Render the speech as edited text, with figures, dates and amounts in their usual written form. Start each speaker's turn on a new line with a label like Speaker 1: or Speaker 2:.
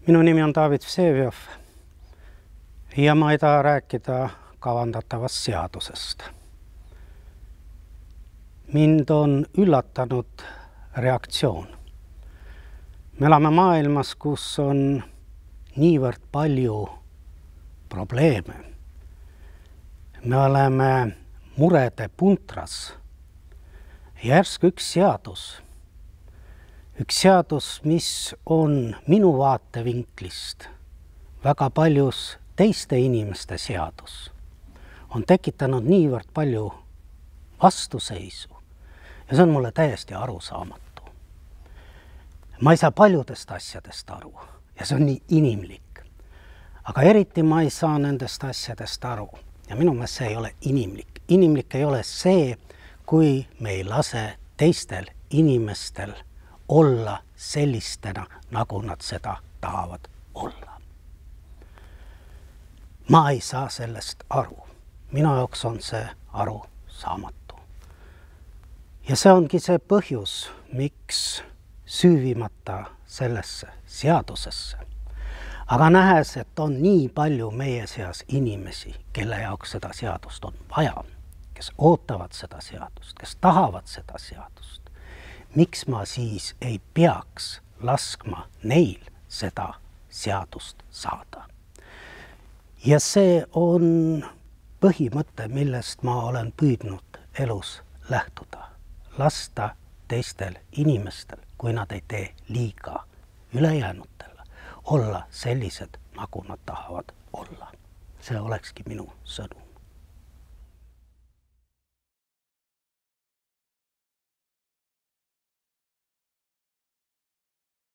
Speaker 1: Minu nimi on David Vseviov ja ma ei taha rääkida kavandatavast seadusest. Mind on üllatanud reaktsioon. Me elame maailmas, kus on niivõrd palju probleeme. Me oleme murede puntras. Järsku üks seadus, mis on minu vaatevinklist väga paljus teiste inimeste seadus, on tekitanud niivõrd palju vastuseisu ja see on mulle täiesti arusaamatu. Ma ei saa paljudest asjadest aru ja see on nii inimlik, aga eriti ma ei saa nendest asjadest aru ja minu meelest see ei ole inimlik. Inimlik ei ole see, kui me ei lase teistel inimestel olla sellistena, nagu nad seda tahavad olla. Ma ei saa sellest aru. Minu jaoks on see arusaamatu. Ja see ongi see põhjus, miks süüvimata sellesse seadusesse. Aga nähes, et on nii palju meie seas inimesi, kelle jaoks seda seadust on vaja, kes ootavad seda seadust, kes tahavad seda seadust. Miks ma siis ei peaks laskma neil seda seadust saada? Ja see on põhimõte, millest ma olen püüdnud elus lähtuda. Lasta teistel inimestel, kui nad ei tee liiga ülejäänutele, olla sellised, nagu nad tahavad olla. See olekski minu sõnum.